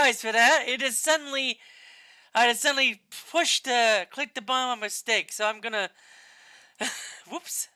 apologize for that. I just suddenly clicked the button by mistake. So I'm gonna, whoops.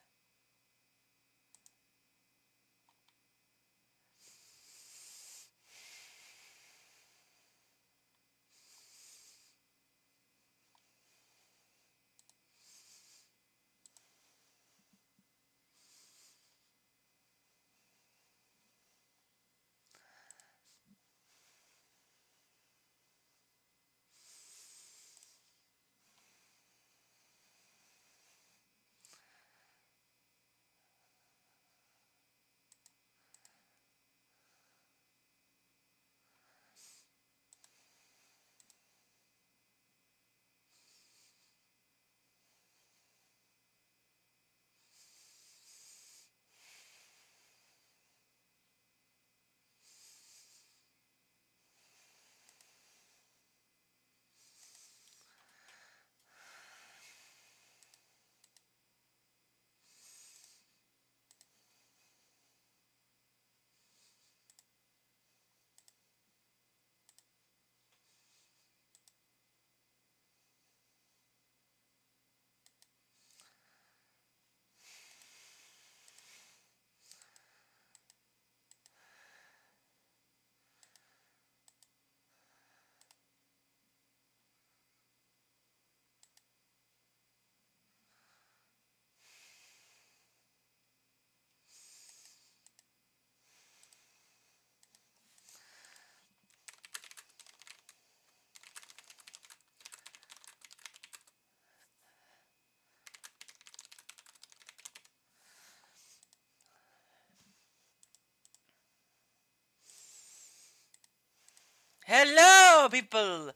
Hello, people.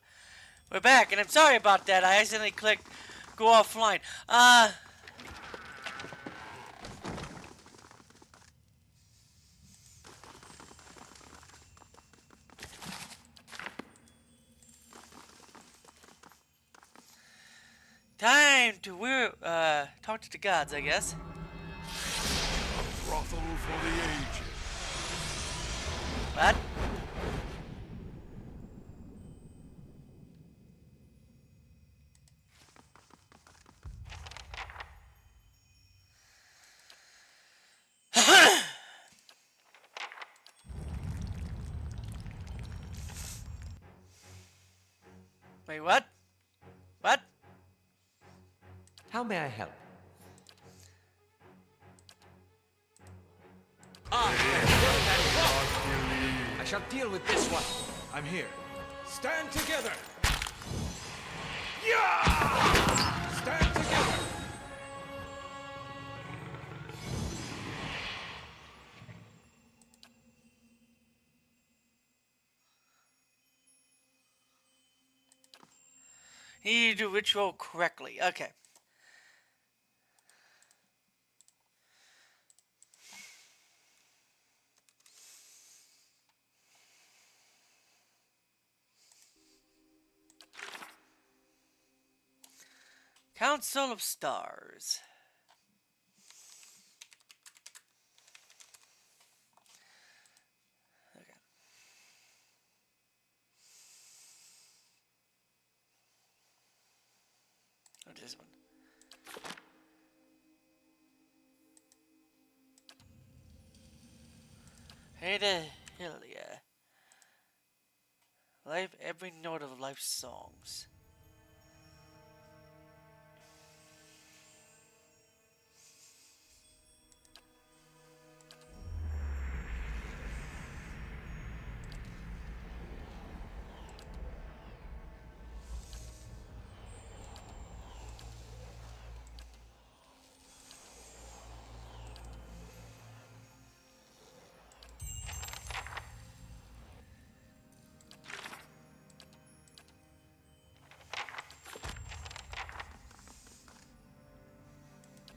We're back, and I'm sorry about that. I accidentally clicked go offline. Time to talk to the gods, I guess. A brothel for the aged. What? Wait, what? What? How may I help? I shall deal with this one. I'm here. Stand together! Yeah! Stand together! You need to do ritual correctly. Okay. Council of Stars. Okay. What is this one? Hey to Hylia. Life every note of life's songs.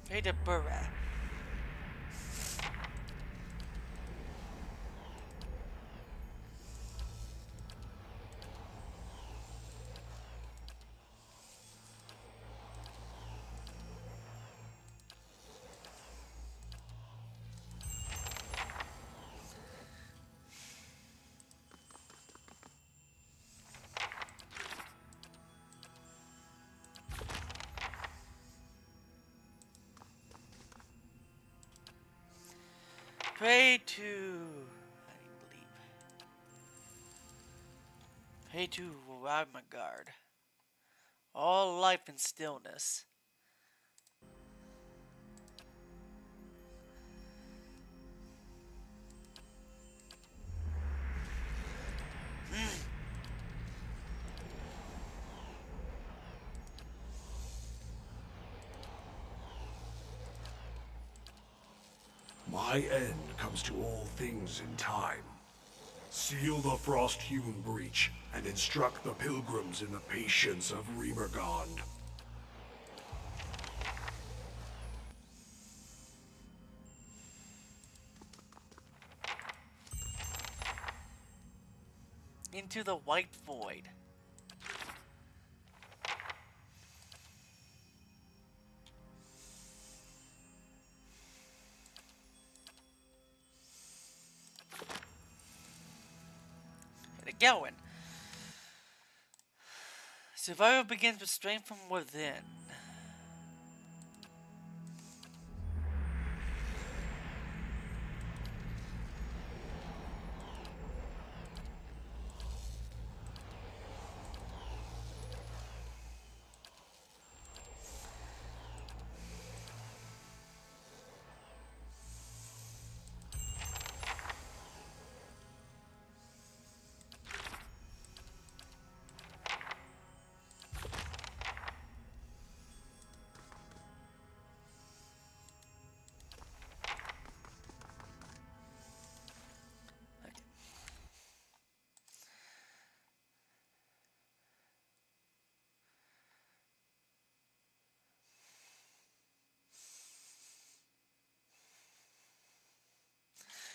Hey to Burra. Pray to... I need to leave. Pray to Ragmagard. All life and stillness. My end comes to all things in time. Seal the frost-hewn breach and instruct the pilgrims in the patience of Remergond. Into the white void. Get it going. Survival begins with strength from within.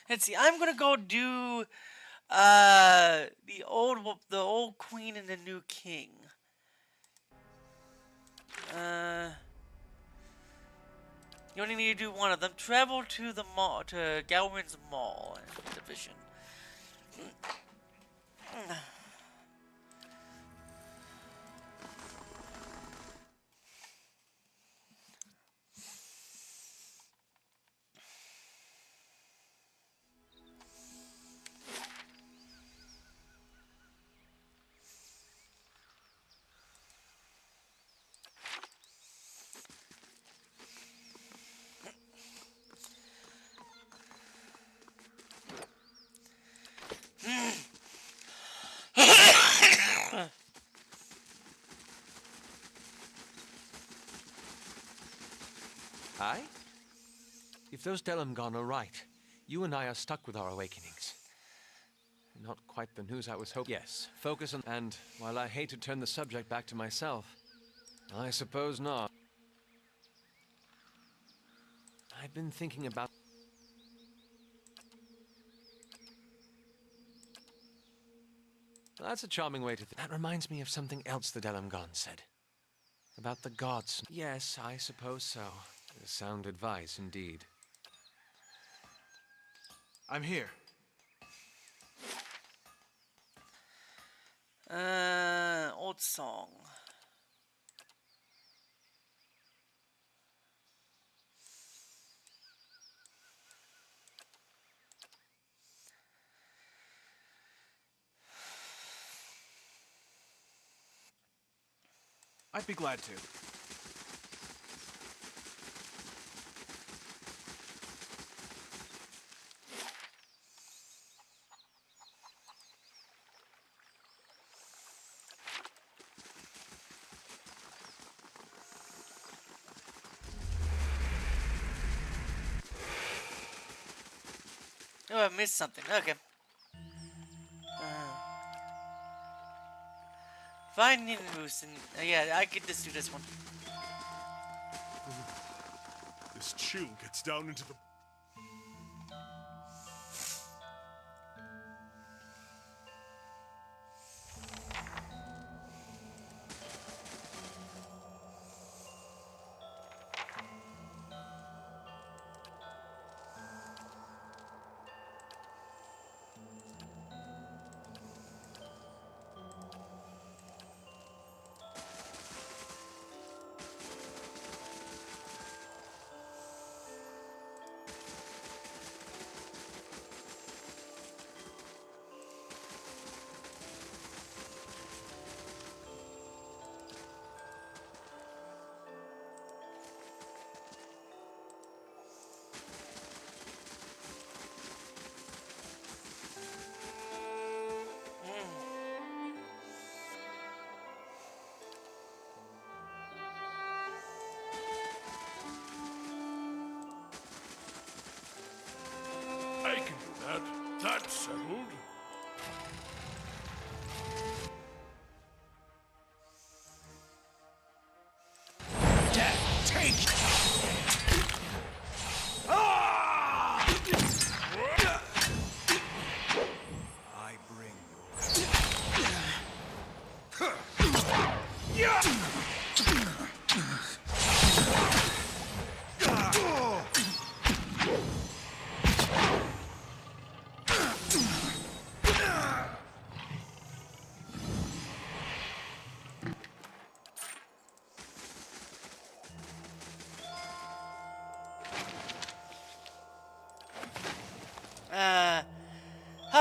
Let's see. I'm gonna go do the old queen and the new king. You only need to do one of them. Travel to the mall, to Galwin's Mall division. Aye? If those Delamgon are right, you and I are stuck with our awakenings. Not quite the news I was hoping. Yes, focus on... And while I hate to turn the subject back to myself, I suppose not. I've been thinking about... That's a charming way to think. That reminds me of something else the Delamgon said. About the gods. Yes, I suppose so. Sound advice, indeed. I'm here. Old song. I'd be glad to. Oh, I missed something. Okay. Find Ninus and yeah, I could just do this one. This chill gets down into the...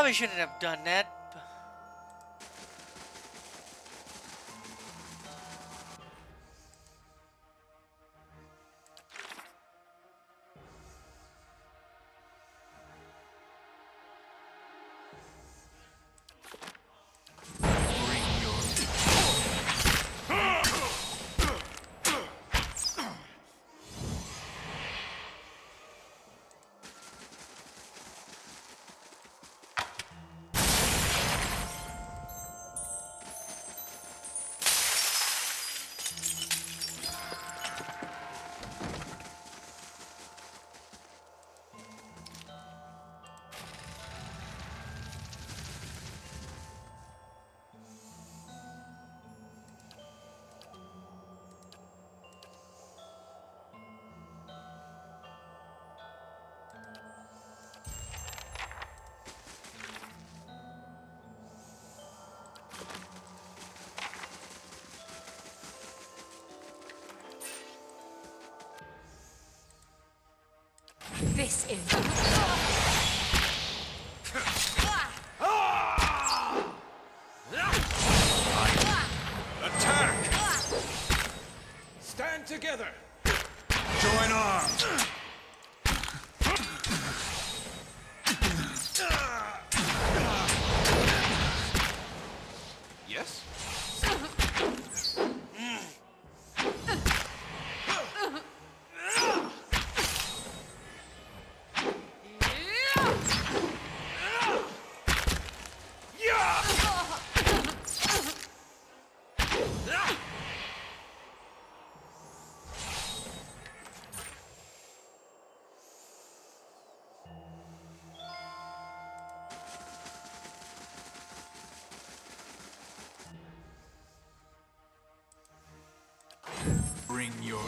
probably shouldn't have done that. This is... Attack! Stand together! Join arms! Yes? Bring your...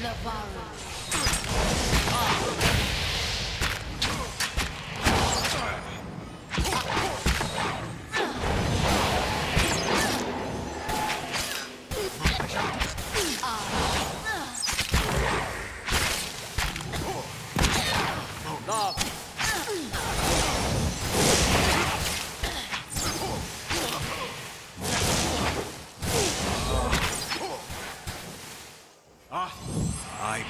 Navarro. I...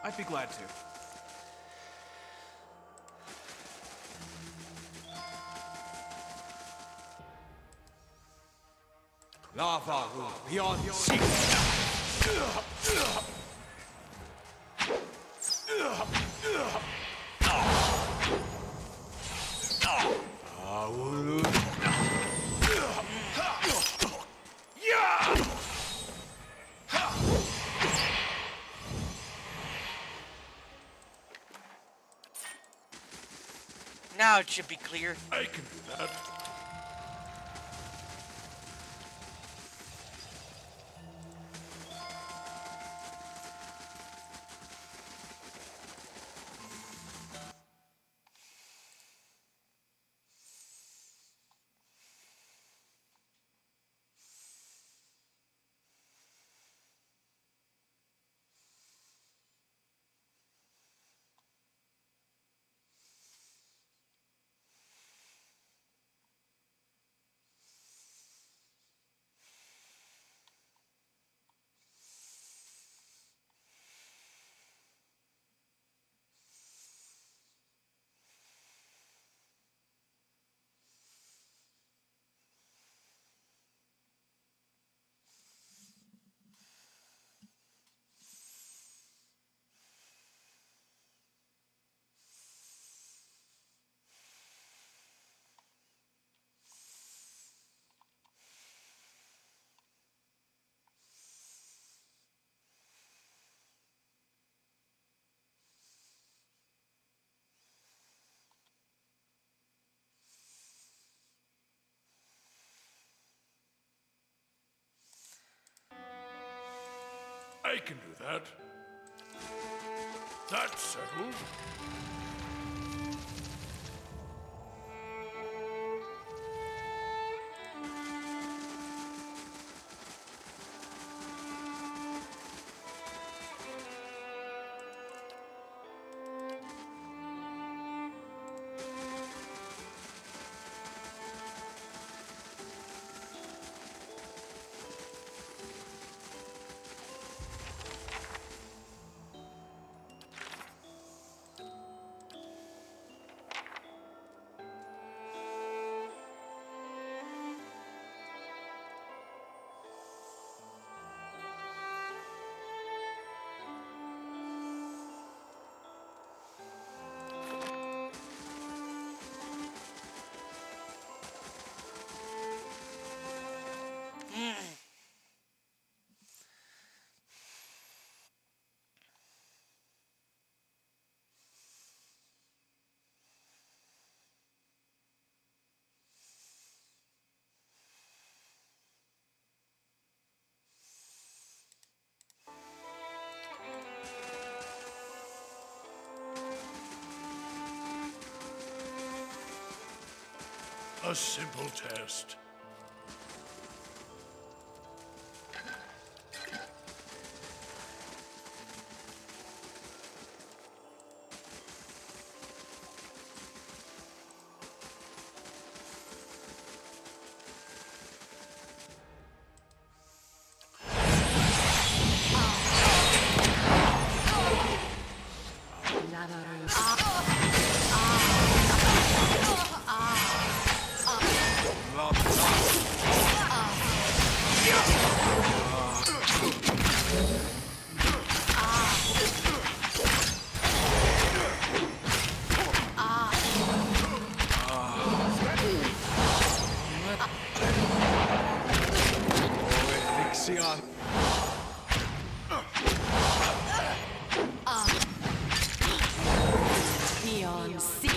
I'd be glad to. Lava beyond sea. Now it should be clear. I can do that. I can do that. That's settled. A simple test. Xion. Beyond sea.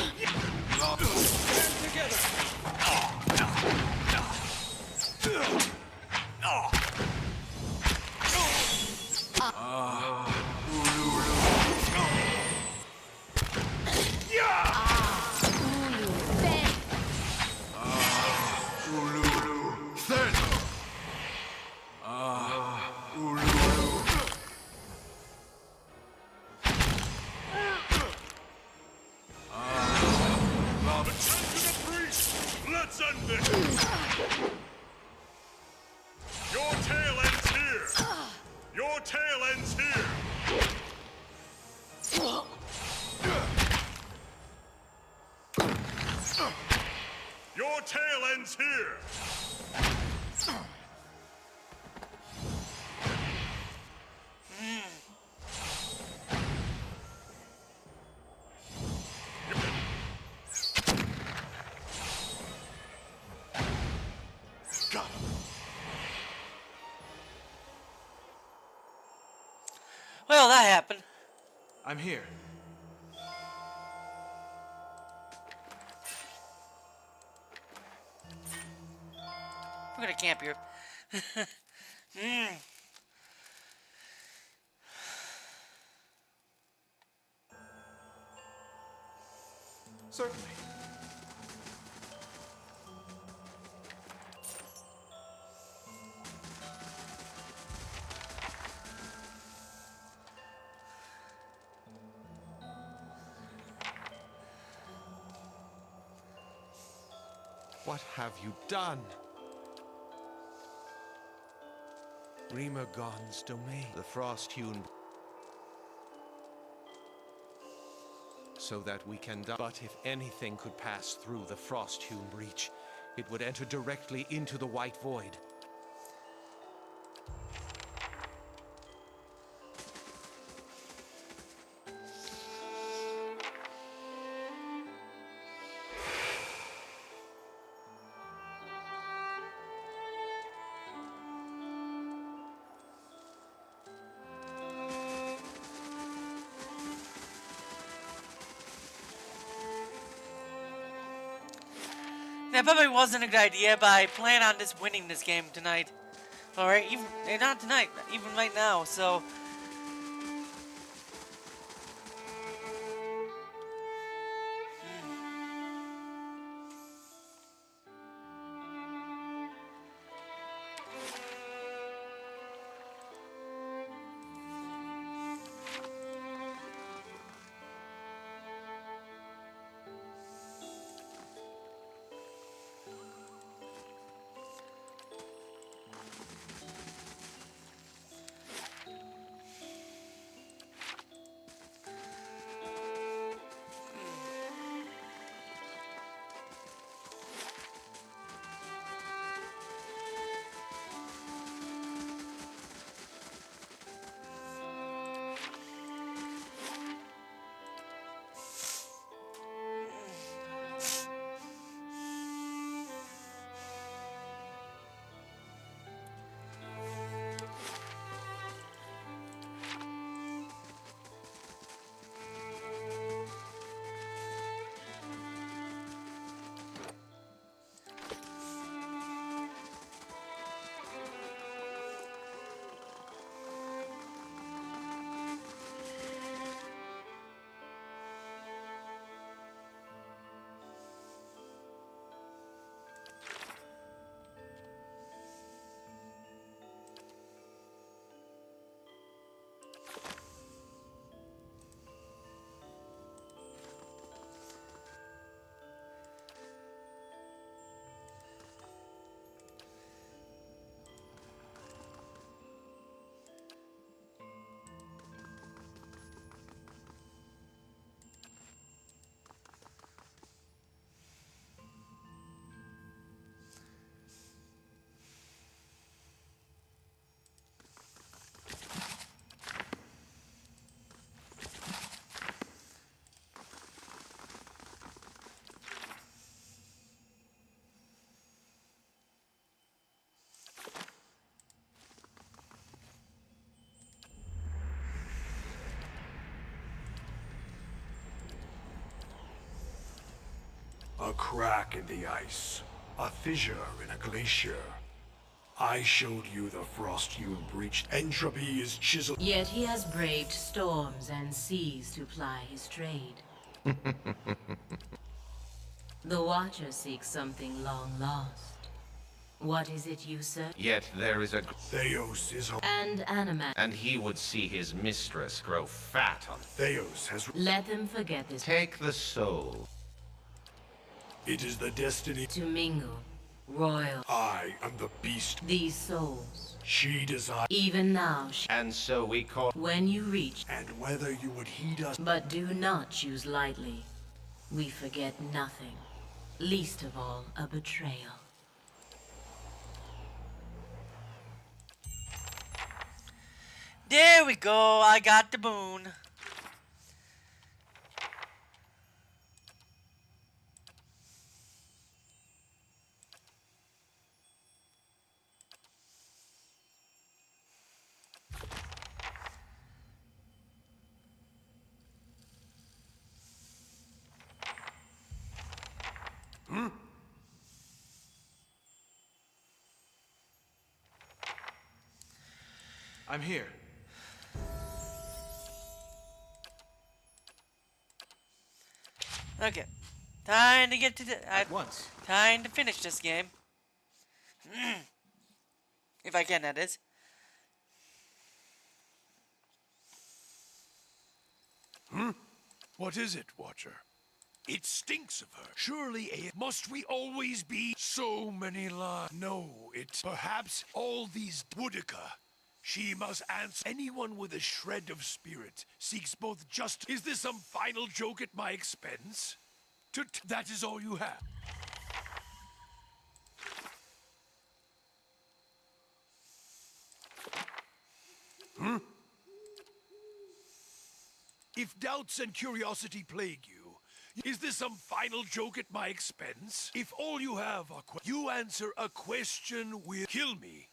Let's end this! Your tale ends here! Your tale ends here! Your tale ends here! Got him. Well, that happened. I'm here. We're gonna camp here. Certainly. What have you done? Rimagon's domain. The frost-hewn. So that we can die. But if anything could pass through the frost-hewn breach, it would enter directly into the White Void. That probably wasn't a good idea, but I plan on just winning this game tonight. Alright, even not tonight, even right now, so A crack in the ice. A fissure in a glacier. I showed you the frost-hewn breach. Entropy is chiseled. Yet he has braved storms and seas to ply his trade. The Watcher seeks something long lost. What is it you search? Yet there is a... Theos is... And Animat. And he would see his mistress grow fat on... Theos has... Let them forget this. Take the soul. It is the destiny... To mingle. Royal. I am the beast. These souls. She desires... Even now, And so we call... when you reach. And whether you would heed us... But do not choose lightly. We forget nothing. Least of all, a betrayal. There we go. I got the boon. I'm here. Okay. Time to get to the... At once. Time to finish this game. If I can, that is. What is it, Watcher? It stinks of her. Surely, must we always be so many lies? No, it's perhaps all these Boudica. She must answer. Anyone with a shred of spirit seeks both just. Is this some final joke at my expense? That is all you have. If doubts and curiosity plague you, is this some final joke at my expense? If all you have are you answer a question with kill me.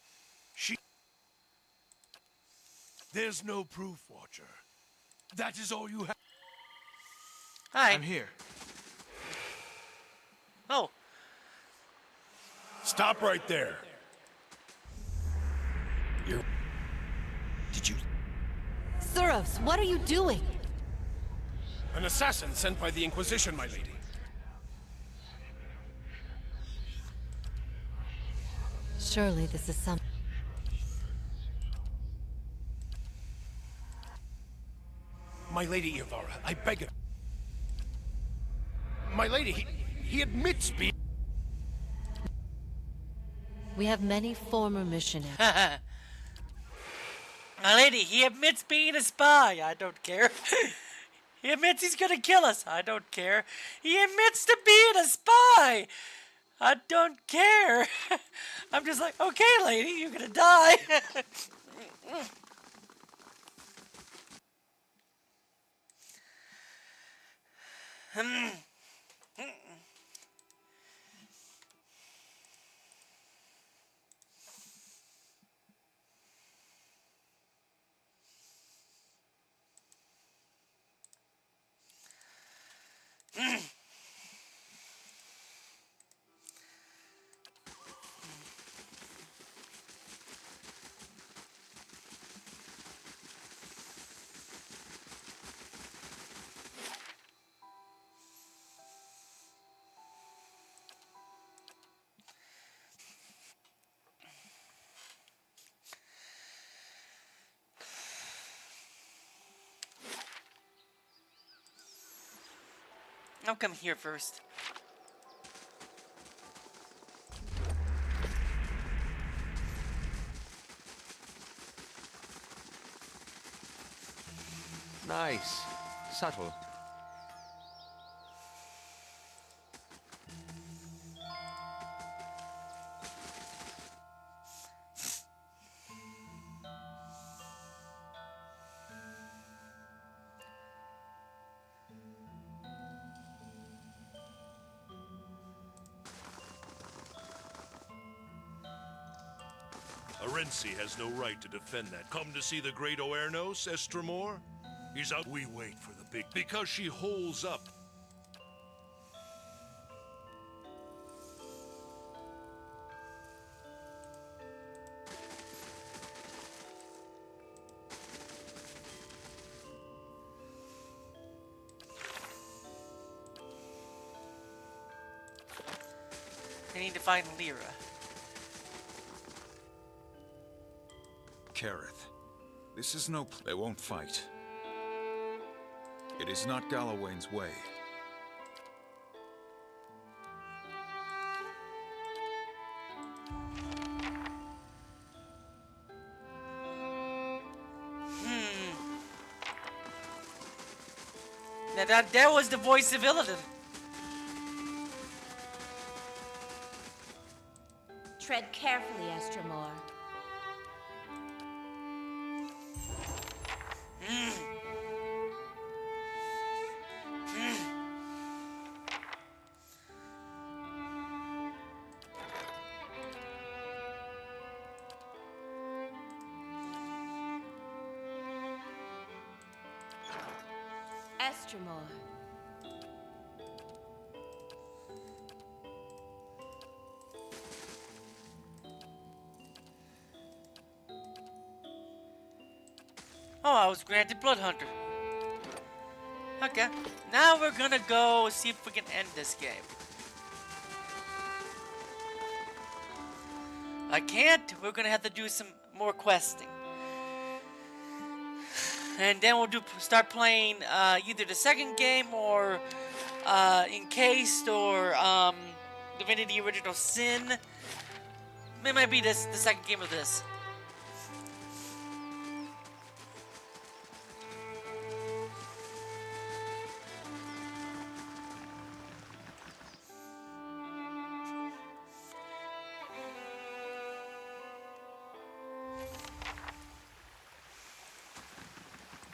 There's no proof, Watcher. That is all you have. Hi. I'm here. Oh. Stop right there. Did you... Suros, what are you doing? An assassin sent by the Inquisition, my lady. Surely this is some... My lady Ivara, I beg it. My lady, he admits being... We have many former missionaries. My lady, he admits being a spy. I don't care. He admits he's gonna kill us. I don't care. He admits to being a spy. I don't care. I'm just like, okay, lady, you're gonna die. I'll come here first. Nice. Subtle. Arensi has no right to defend that. Come to see the great Oernos, Estremor? He's out. We wait for the big... Because she holes up. I need to find Lyra. Kareth, this is no... They won't fight. It is not Galawain's way. Now that was the voice of Illidan. Tread carefully, Estremor. Estremor. Oh, I was granted Blood Hunter. Okay, now we're gonna go see if we can end this game. I can't. We're gonna have to do some more questing. And then we'll start playing either the second game or Encased or Divinity Original Sin. It might be the second game of this.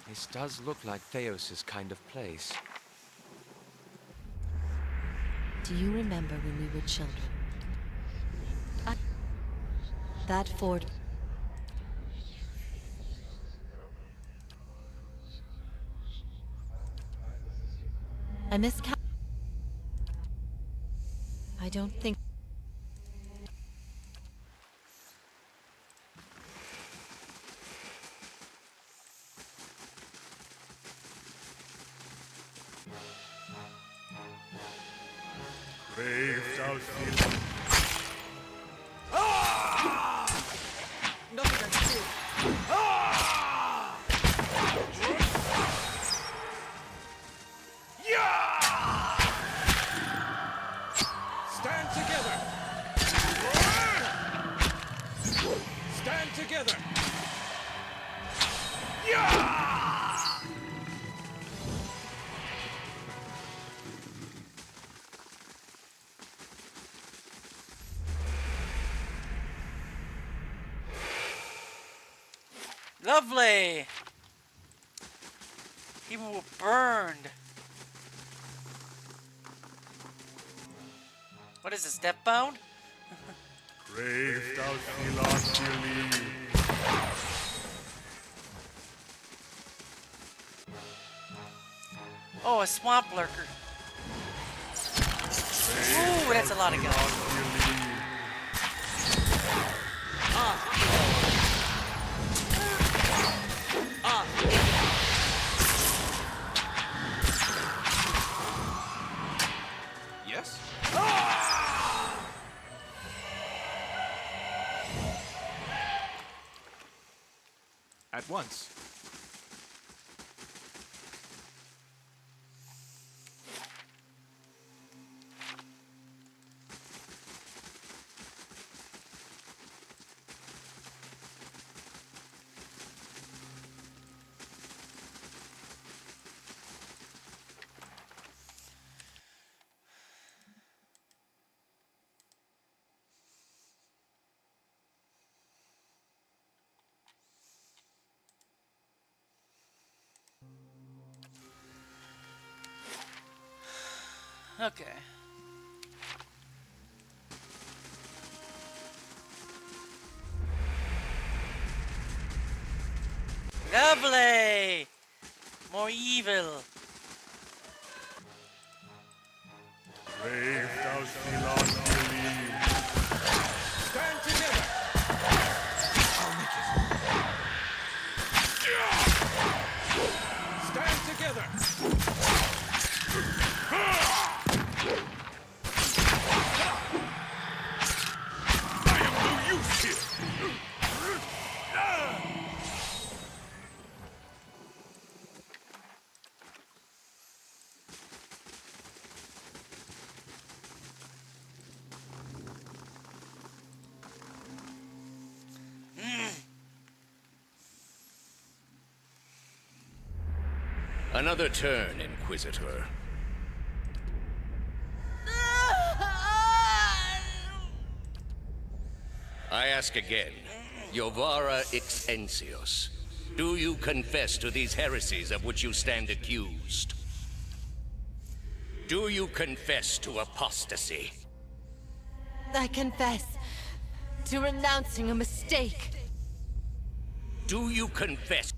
This does look like Theos' kind of place. Do you remember when we were children? That fort... I miss I don't think... Brave thou Nothing I can do. Stand together. Stand together. Lovely! People were burned. What is this, step-bound? Brave thou Philoxily. Oh, a swamp lurker. Ooh, that's a lot of guns. Yes? At once. Okay. Lovely! More evil. Brave thou Philoxily. Stand together. I'll make it. Stand together. Another turn, Inquisitor. I ask again, Jovara Ixensios, do you confess to these heresies of which you stand accused? Do you confess to apostasy? I confess to renouncing a mistake. Do you confess?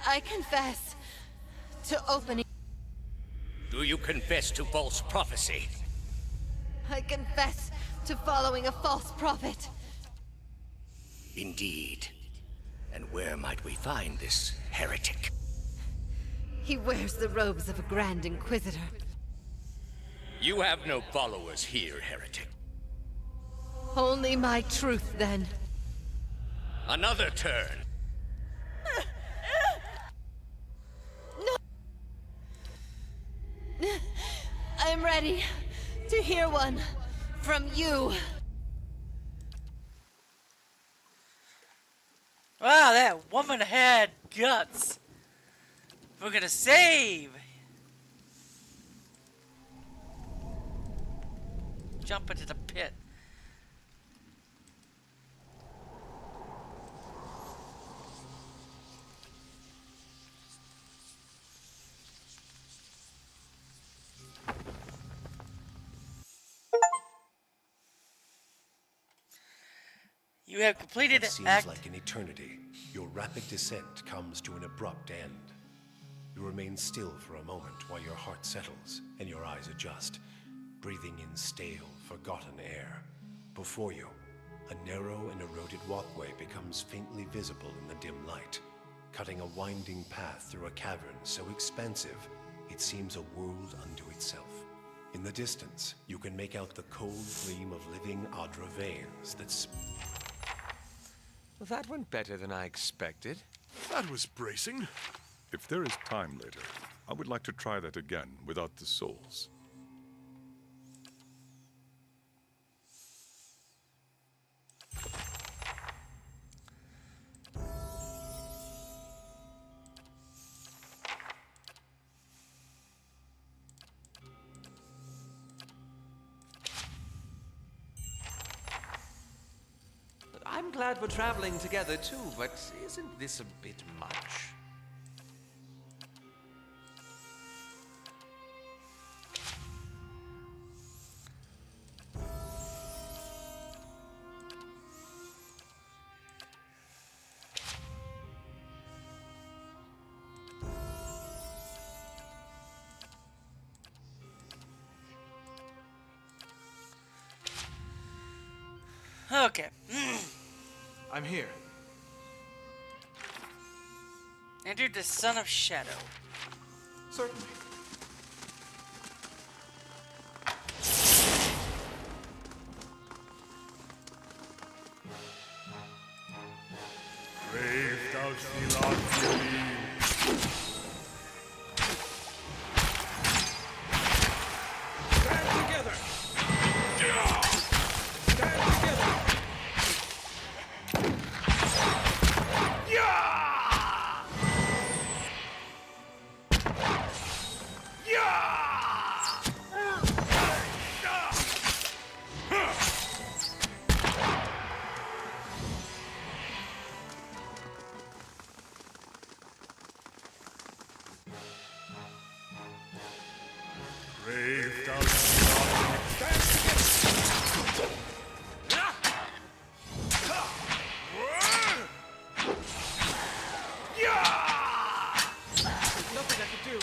I confess to opening. Do you confess to false prophecy? I confess to following a false prophet. Indeed. And where might we find this heretic? He wears the robes of a Grand Inquisitor. You have no followers here, heretic. Only my truth, then. Another turn. No. I'm ready to hear one from you. Wow, that woman had guts. We're gonna save. Jump into the pit. You have completed What seems act. like an eternity, your rapid descent comes to an abrupt end. You remain still for a moment while your heart settles and your eyes adjust, breathing in stale, forgotten air. Before you, a narrow and eroded walkway becomes faintly visible in the dim light, cutting a winding path through a cavern so expansive it seems a world unto itself. In the distance, you can make out the cold gleam of living Adra veins that Well, that went better than I expected. That was bracing. If there is time later, I would like to try that again without the souls. I'm glad we're traveling together too, but isn't this a bit much? Okay. I'm here. Enter the Son of Shadow. Certainly. Brave thou Sheila Fury. Stand together! Stand together! Brave thou Sheila. Stand together! There's nothing I can do.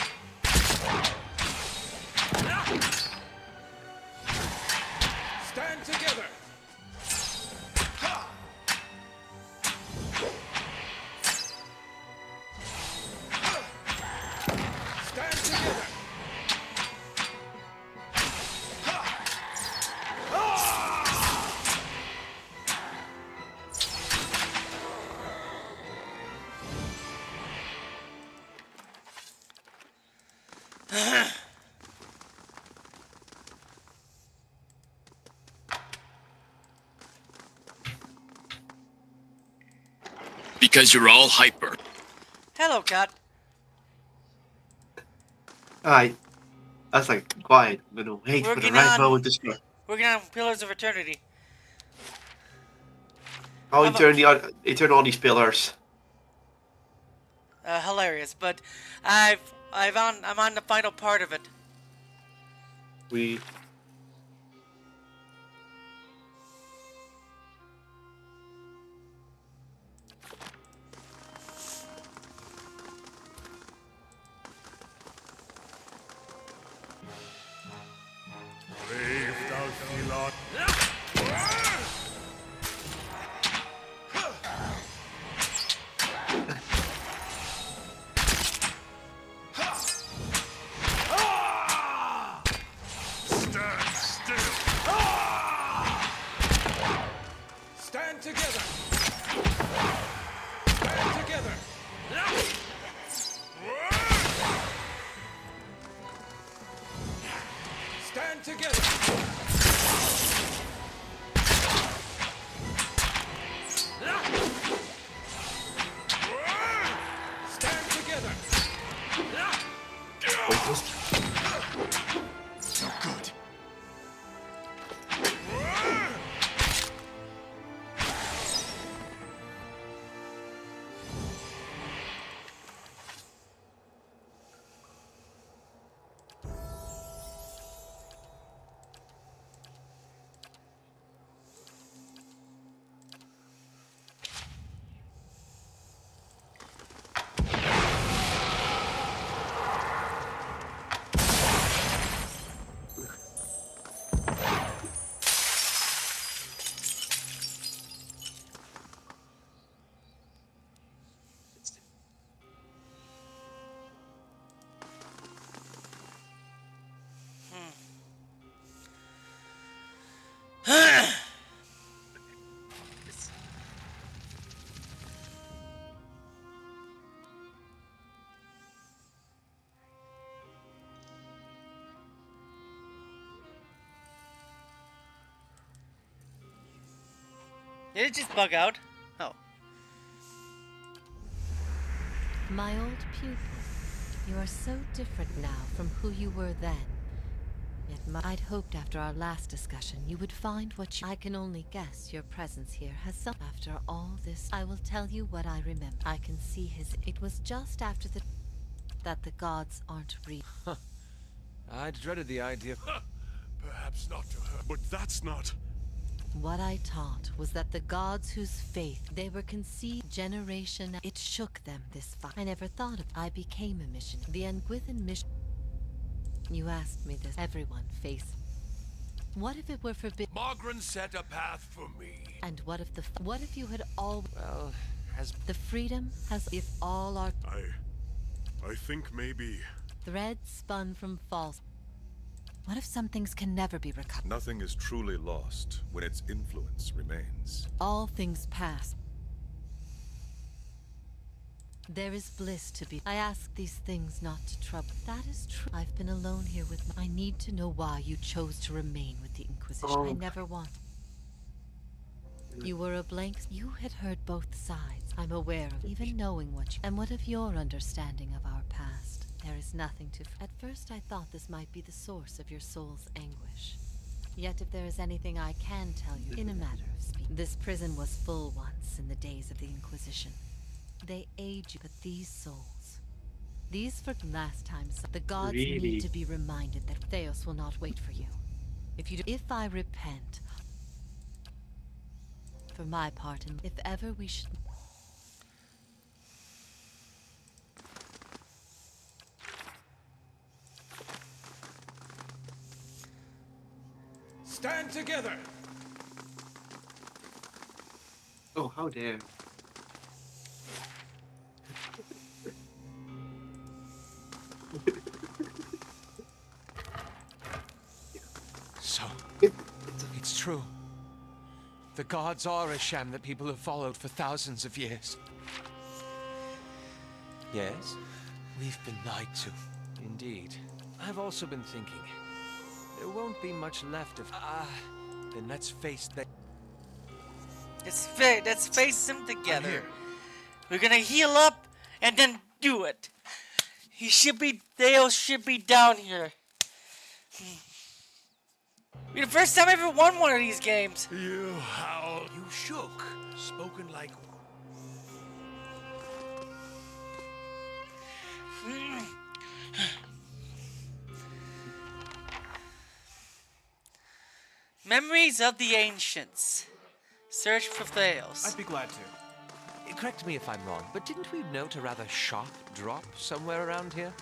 Stand together! Stand together! Because you're all hyper. Hello, God. Alright. That's like quiet. I'm gonna wait for the Working right on moment to start. working on Pillars of Eternity. How How about- you turn all these pillars. Hilarious, but I'm on the final part of it. We Brave thou Philon. Stand still. Stand together. Stand together. Stand together. Stand together. So good. Did it just bug out? Oh. My old pupil, you are so different now from who you were then. Yet I'd hoped after our last discussion you would find what you— I can only guess your presence here has some— After all this, I will tell you what I remember. I can see his— It was just after that the gods aren't real. I dreaded the idea. Perhaps not to her, but that's not. What I taught was that the gods whose faith they were conceived generation— It shook them this far. I never thought of— I became a mission. The Engwithan mission. You asked me this. Everyone face. What if it were forbidden? Mogren set a path for me. And what if what if you had all— Well, has the freedom has— If all our I think maybe threads spun from false— What if some things can never be recovered? Nothing is truly lost when its influence remains. All things pass. There is bliss to be— I ask these things not to trouble. That is true. I've been alone here with I need to know why you chose to remain with the Inquisition. I never want. You were a blank— You had heard both sides. I'm aware of even knowing what you— And what of your understanding of our past? There is nothing to— At first I thought this might be the source of your soul's anguish. Yet if there is anything I can tell you, in a matter of speaking, this prison was full once in the days of the Inquisition. They age you, but these souls— These for last time, the gods need to be reminded that Theos will not wait for you. If I repent, for my part, and if ever we should— Stand together. Oh, how dare. So, it's true. The gods are a sham that people have followed for thousands of years. Yes? We've been lied to. Indeed. I've also been thinking. There won't be much left of... then let's face that... Let's face them together. We're gonna heal up and then do it. Dale should be down here. The first time I ever won one of these games. You howled. You shook. Spoken like... Memories of the Ancients. Search for Thales. I'd be glad to. Correct me if I'm wrong, but didn't we note a rather sharp drop somewhere around here?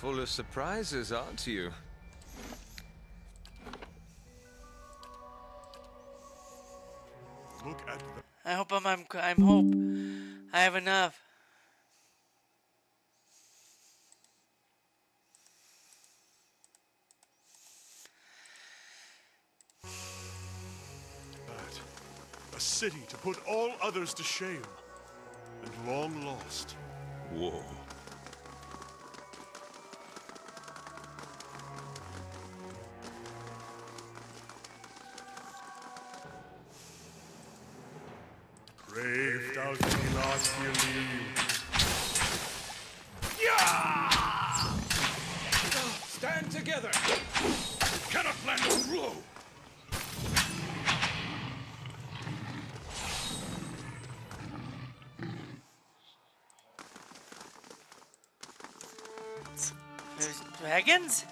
Full of surprises, aren't you? Look at the... I hope hope I have enough. That. A city to put all others to shame. And long lost. Whoa. Brave thou do not believe. Yeah! Stand together! Cannot land a blow! There's dragons?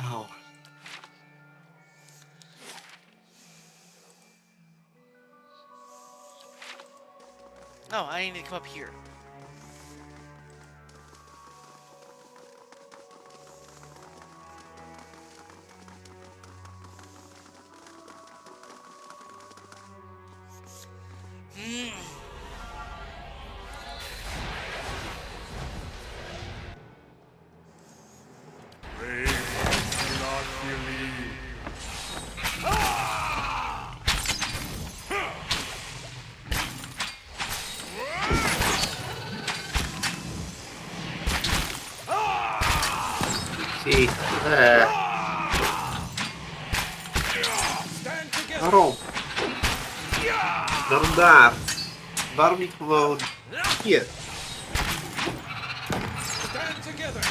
Ow. No, I need to come up here. Brave do not believe. See, waarom? Waarom daar? Waarom niet gewoon hier? Stand together!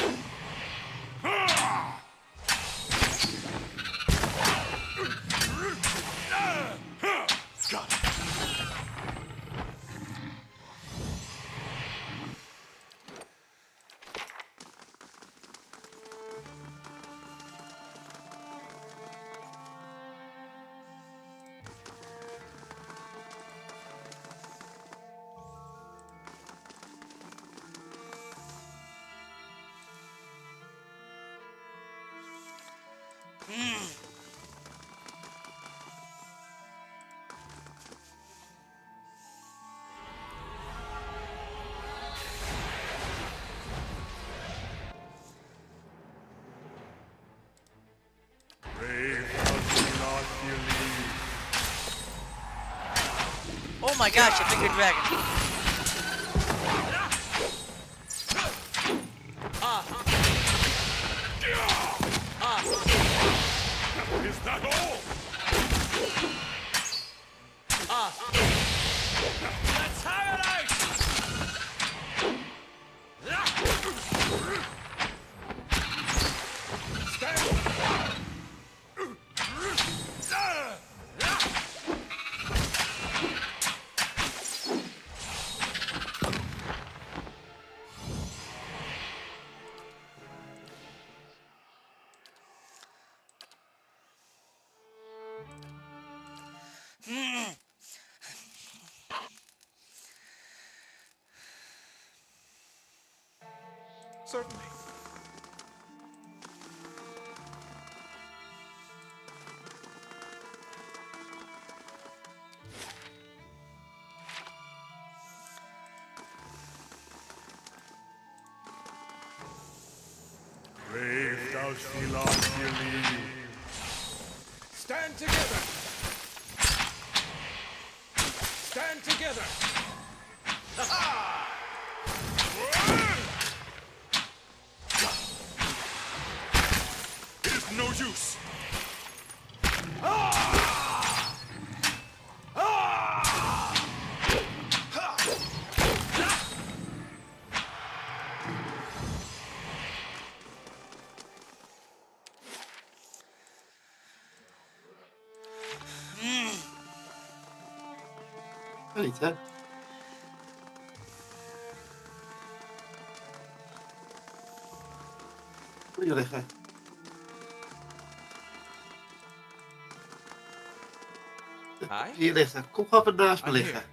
Oh my gosh, a bigger dragon. Is that all? Let's have it out! Certainly. Brave thou Philon, Stand together! Stand together! It is no use. Kan niet, hè? Moet je liggen. Hi? Hier liggen. Kom gewoon even naast me I'm liggen.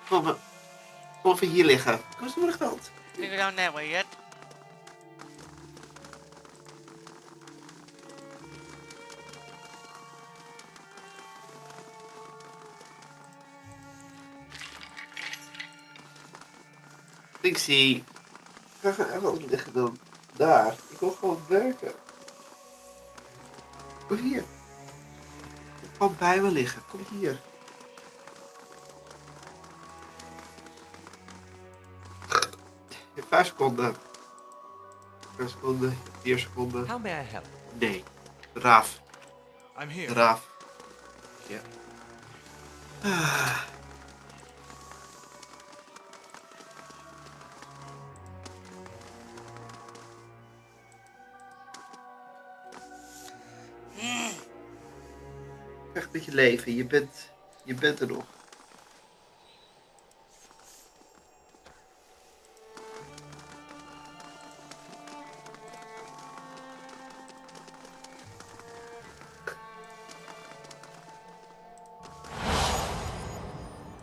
here. Kom even hier liggen. Kom eens naar de kant. You go down that way yet? Ik zie. Ga gewoon liggen dan. Daar. Ik wil gewoon werken. Kom hier. Kom bij me liggen. Kom hier. In 5 seconden. 5 seconden. 4 seconden. How may I help? Nee. Raaf. I'm here. Raaf. Ja. Ah. Echt met je leven. Je bent er nog.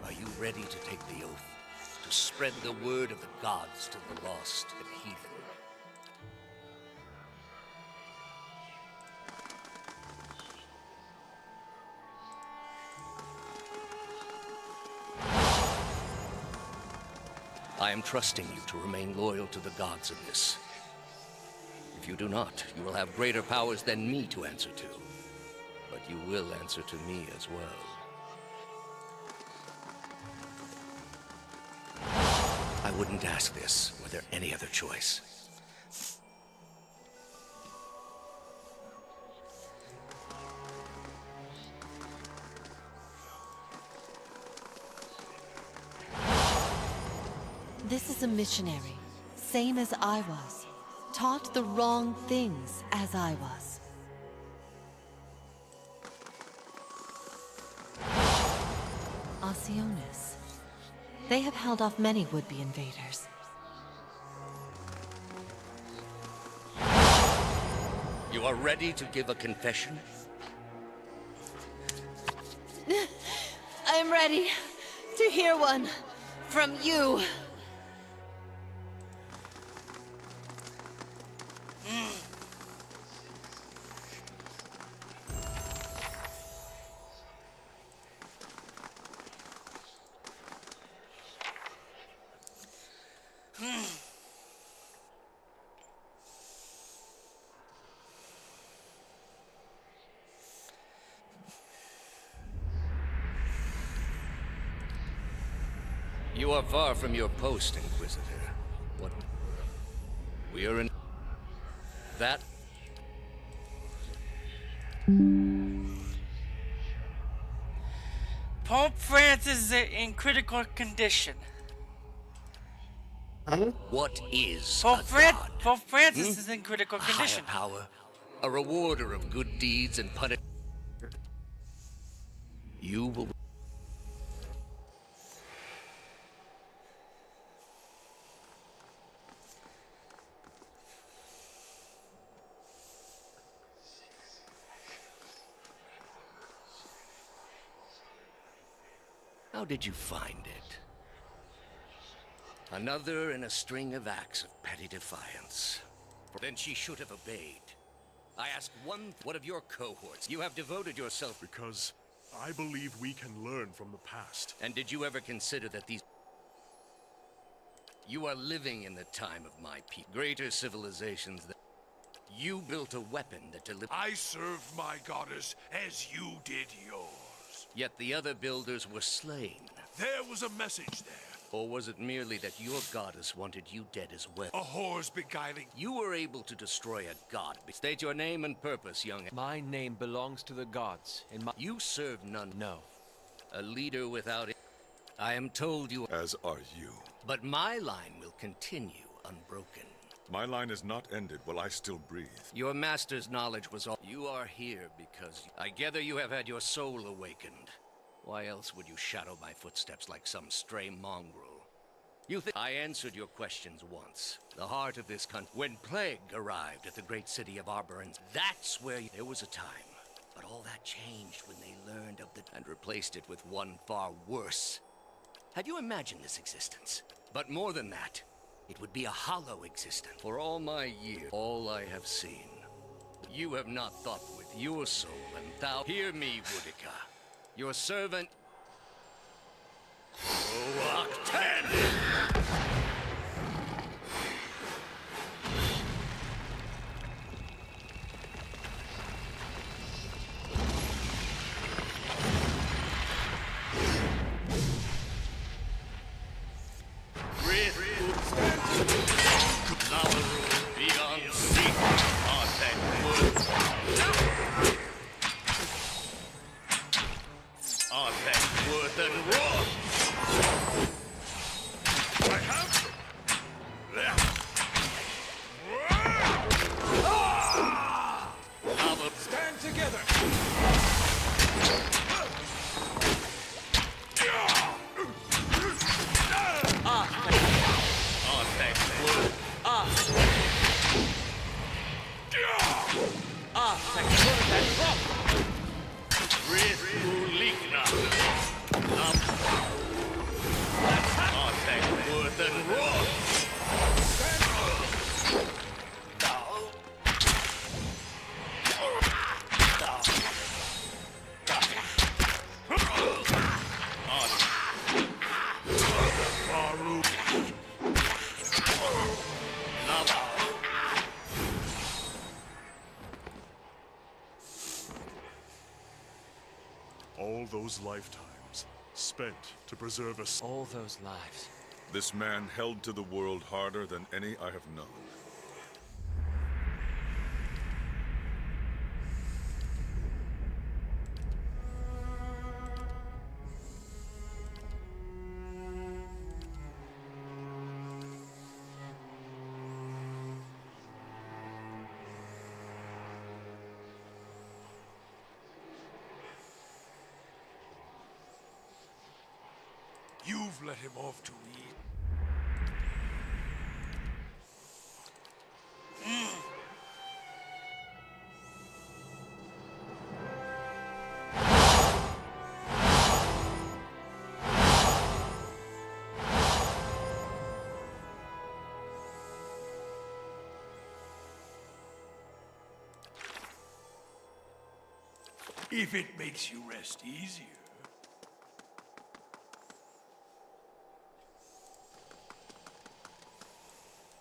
Are you ready to take the oath? To spread the word of the gods to the lost and heathen? I am trusting you to remain loyal to the gods in this. If you do not, you will have greater powers than me to answer to. But you will answer to me as well. I wouldn't ask this were there any other choice. This is a missionary, same as I was. Taught the wrong things as I was. Osionis. They have held off many would-be invaders. You are ready to give a confession? I am ready to hear one from you. You are far from your post, Inquisitor. What? We are in... That? Pope Francis is in critical condition. What is Pope a god? Francis is in critical A higher condition. power, a rewarder of good deeds and punish. You will. How did you find it? Another in a string of acts of petty defiance. Then she should have obeyed. I ask what of your cohorts? You have devoted yourself... Because I believe we can learn from the past. And did you ever consider that these... You are living in the time of my people. Greater civilizations than... You built a weapon that delivered... I served my goddess as you did yours. Yet the other builders were slain. There was a message there. Or was it merely that your goddess wanted you dead as well? A whore's beguiling. You were able to destroy a god. State your name and purpose, young... My name belongs to the gods. You serve none. No. A leader without it. I am told you... As are you. But my line will continue unbroken. My line is not ended while I still breathe. Your master's knowledge was all... You are here because... I gather you have had your soul awakened. Why else would you shadow my footsteps like some stray mongrel? You think... I answered your questions once. The heart of this country. When plague arrived at the great city of Arborens, that's where there was a time. But all that changed when they learned of the... and replaced it with one far worse. Have you imagined this existence? But more than that, it would be a hollow existence. For all my years, all I have seen. You have not thought with your soul, and thou... Hear me, Boudica. Your servant... Oh, Octane! All those lifetimes spent to preserve us. All those lives. This man held to the world harder than any I have known. You've let him off to eat. If it makes you rest easier.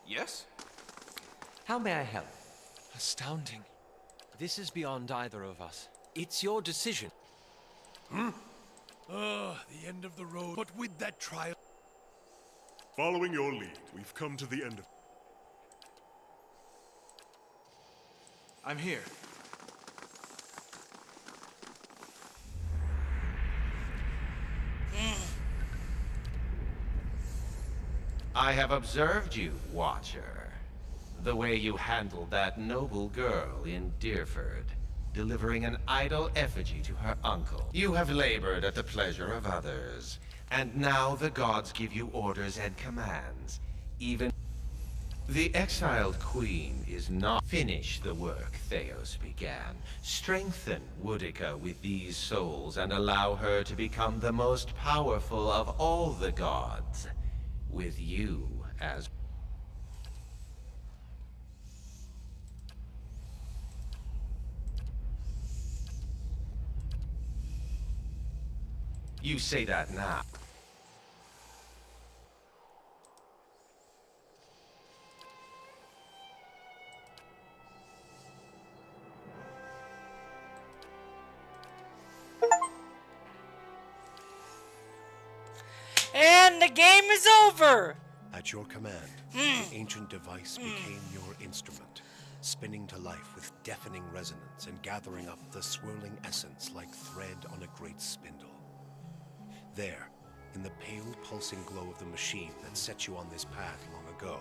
Yes? How may I help? Astounding. This is beyond either of us. It's your decision. The end of the road. But with that trial... Following your lead, we've come to the end of... I'm here. I have observed you, Watcher. The way you handled that noble girl in Deerford, delivering an idle effigy to her uncle. You have labored at the pleasure of others, and now the gods give you orders and commands, even... The exiled queen is not finish the work Theos began. Strengthen Woodica with these souls and allow her to become the most powerful of all the gods. With you as... You say that now. And the game is over! At your command, the ancient device became your instrument, spinning to life with deafening resonance and gathering up the swirling essence like thread on a great spindle. There, in the pale pulsing glow of the machine that set you on this path long ago,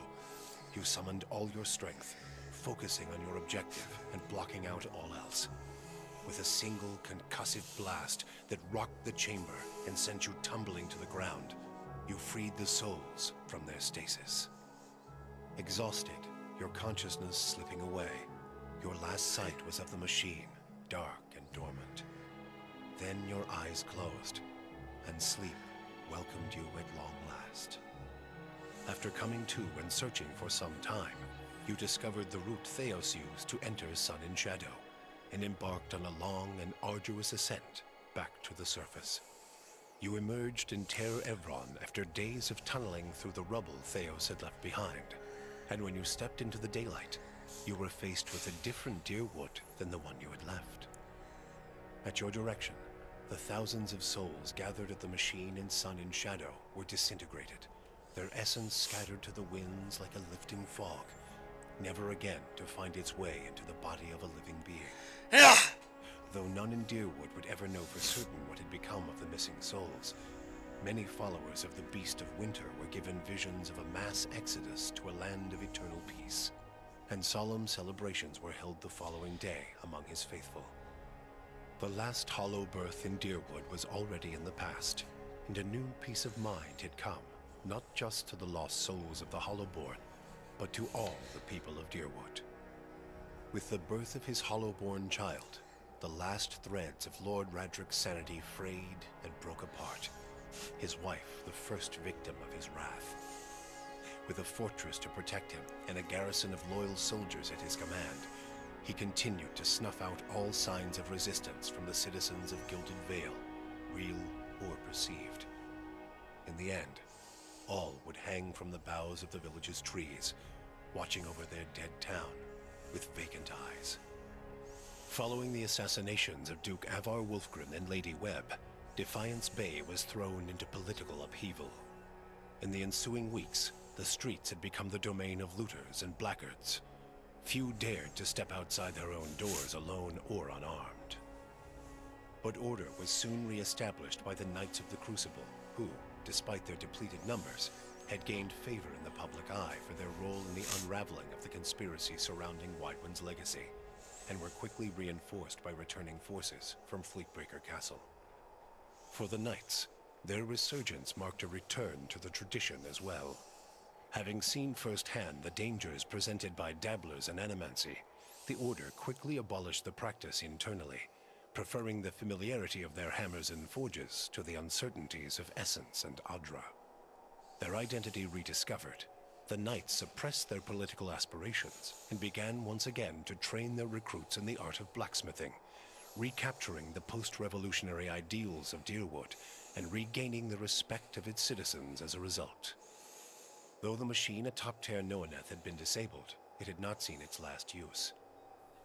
you summoned all your strength, focusing on your objective and blocking out all else. With a single concussive blast that rocked the chamber and sent you tumbling to the ground, you freed the souls from their stasis. Exhausted, your consciousness slipping away, your last sight was of the machine, dark and dormant. Then your eyes closed, and sleep welcomed you at long last. After coming to and searching for some time, you discovered the route Theos used to enter Sun and Shadow, and embarked on a long and arduous ascent back to the surface. You emerged in Ter Evron after days of tunneling through the rubble Theos had left behind, and when you stepped into the daylight, you were faced with a different Dyrwood than the one you had left. At your direction, the thousands of souls gathered at the machine in Sun and Shadow were disintegrated, their essence scattered to the winds like a lifting fog, never again to find its way into the body of a living being. Though none in Dyrwood would ever know for certain what had become of the missing souls, many followers of the Beast of Winter were given visions of a mass exodus to a land of eternal peace, and solemn celebrations were held the following day among his faithful. The last hollow birth in Dyrwood was already in the past, and a new peace of mind had come, not just to the lost souls of the Hollowborn, but to all the people of Dyrwood. With the birth of his Hollowborn child, the last threads of Lord Radric's sanity frayed and broke apart, his wife the first victim of his wrath. With a fortress to protect him and a garrison of loyal soldiers at his command, he continued to snuff out all signs of resistance from the citizens of Gilded Vale, real or perceived. In the end, all would hang from the boughs of the village's trees, watching over their dead town with vacant eyes. Following the assassinations of Duke Avar Wolfgren and Lady Webb, Defiance Bay was thrown into political upheaval. In the ensuing weeks, the streets had become the domain of looters and blackguards. Few dared to step outside their own doors alone or unarmed. But order was soon re-established by the Knights of the Crucible, who, despite their depleted numbers, had gained favor in the public eye for their role in the unraveling of the conspiracy surrounding Widewind's legacy, and were quickly reinforced by returning forces from Fleetbreaker Castle. For the Knights, their resurgence marked a return to the tradition as well. Having seen firsthand the dangers presented by dabblers in animancy, the Order quickly abolished the practice internally, preferring the familiarity of their hammers and forges to the uncertainties of Essence and Adra. Their identity rediscovered, the Knights suppressed their political aspirations and began once again to train their recruits in the art of blacksmithing, recapturing the post-revolutionary ideals of Dyrwood and regaining the respect of its citizens as a result. Though the machine atop Ter Noaneth had been disabled, it had not seen its last use.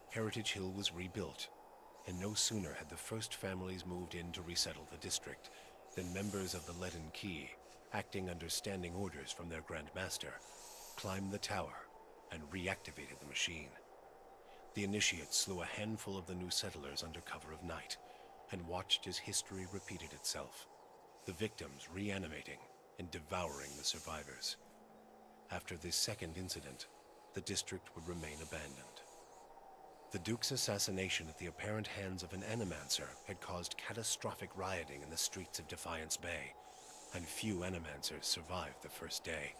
Heritage Hill was rebuilt, and no sooner had the first families moved in to resettle the district than members of the Leaden Key, acting under standing orders from their Grand Master, climbed the tower and reactivated the machine. The initiates slew a handful of the new settlers under cover of night and watched as history repeated itself, the victims reanimating and devouring the survivors. After this second incident, the district would remain abandoned. The Duke's assassination at the apparent hands of an Animancer had caused catastrophic rioting in the streets of Defiance Bay, and few Animancers survived the first day.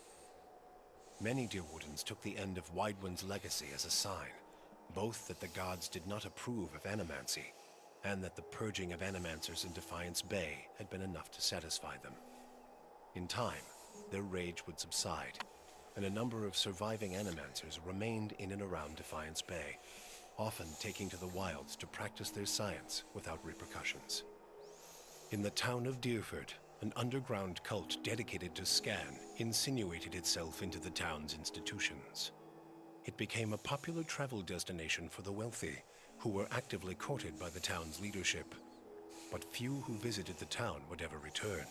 Many Deerwoodens took the end of Widewind's legacy as a sign, both that the gods did not approve of animancy, and that the purging of animancers in Defiance Bay had been enough to satisfy them. In time, their rage would subside, and a number of surviving animancers remained in and around Defiance Bay, often taking to the wilds to practice their science without repercussions. In the town of Deerford, an underground cult dedicated to Scan insinuated itself into the town's institutions. It became a popular travel destination for the wealthy, who were actively courted by the town's leadership. But few who visited the town would ever return,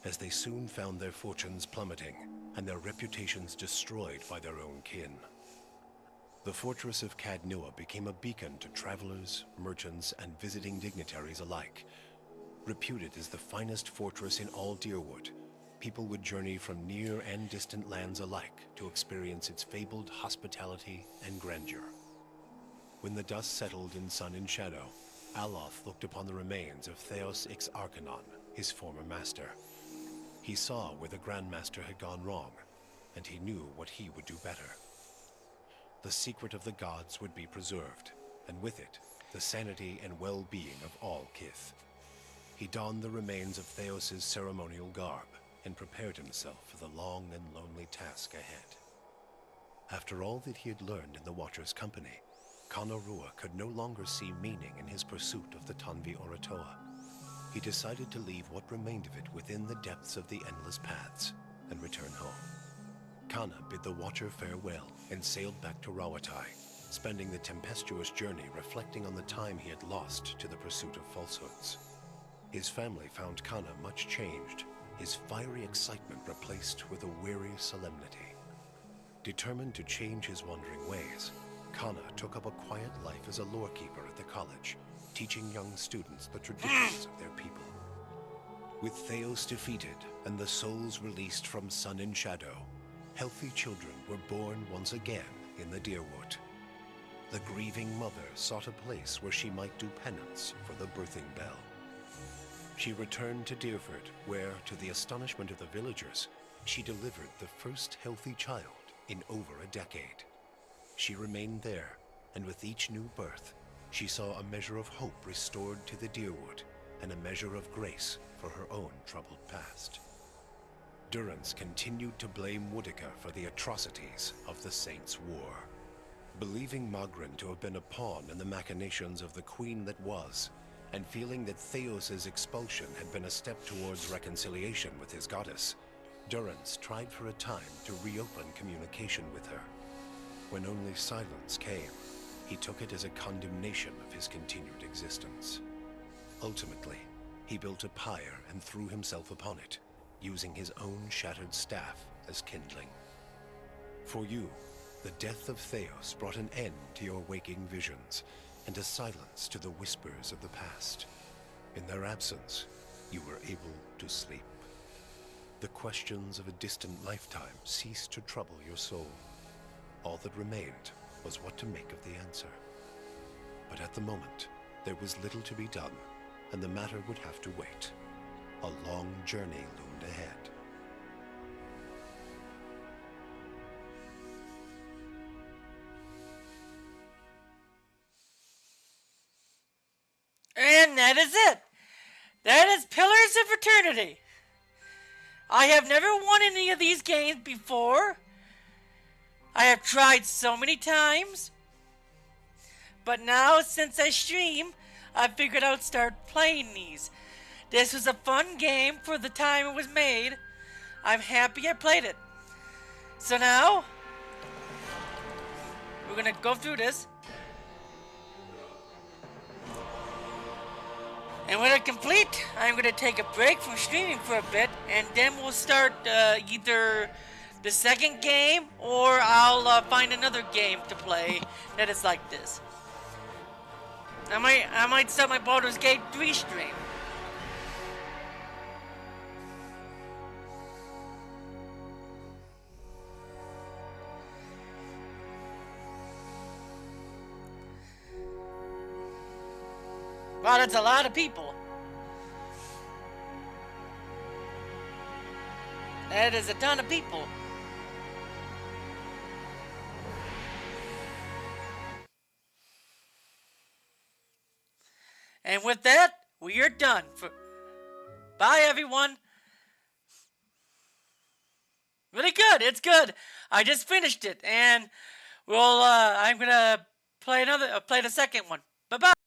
as they soon found their fortunes plummeting and their reputations destroyed by their own kin. The fortress of Cadnua became a beacon to travelers, merchants, and visiting dignitaries alike. Reputed as the finest fortress in all Deerwood, people would journey from near and distant lands alike to experience its fabled hospitality and grandeur. When the dust settled in sun and shadow, Aloth looked upon the remains of Theos Ix Arcanon, his former master. He saw where the Grandmaster had gone wrong, and he knew what he would do better. The secret of the gods would be preserved, and with it, the sanity and well-being of all Kith. He donned the remains of Theos' ceremonial garb, and prepared himself for the long and lonely task ahead. After all that he had learned in the Watcher's company, Kana Rua could no longer see meaning in his pursuit of the Tanvi Oratoa. He decided to leave what remained of it within the depths of the Endless Paths and return home. Kana bid the Watcher farewell and sailed back to Rawatai, spending the tempestuous journey reflecting on the time he had lost to the pursuit of falsehoods. His family found Kana much changed, his fiery excitement replaced with a weary solemnity. Determined to change his wandering ways, Kana took up a quiet life as a lorekeeper at the college, teaching young students the traditions of their people. With Theos defeated and the souls released from sun and shadow, healthy children were born once again in the Deerwood. The grieving mother sought a place where she might do penance for the birthing bell. She returned to Deerford, where, to the astonishment of the villagers, she delivered the first healthy child in over a decade. She remained there, and with each new birth, she saw a measure of hope restored to the Deerwood, and a measure of grace for her own troubled past. Durrance continued to blame Woodica for the atrocities of the Saints' War. Believing Magrin to have been a pawn in the machinations of the Queen that was, and feeling that Theos' expulsion had been a step towards reconciliation with his goddess, Durrance tried for a time to reopen communication with her. When only silence came, he took it as a condemnation of his continued existence. Ultimately, he built a pyre and threw himself upon it, using his own shattered staff as kindling. For you, the death of Theos brought an end to your waking visions, and a silence to the whispers of the past. In their absence, you were able to sleep. The questions of a distant lifetime ceased to trouble your soul. All that remained was what to make of the answer. But at the moment, there was little to be done, and the matter would have to wait. A long journey loomed ahead. And that is it. That is Pillars of Eternity. I have never won any of these games before. I have tried so many times. But now, since I stream, I figured I would start playing these. This was a fun game for the time it was made. I'm happy I played it. So now, we're going to go through this. And when I complete, I'm going to take a break from streaming for a bit, and then we'll start either the second game, or I'll find another game to play that is like this. I might start my Baldur's Gate 3 stream. Wow, that's a lot of people. That is a ton of people. And with that, we are done. Bye, everyone. Really good. It's good. I just finished it, and I'm gonna play the second one. Bye bye.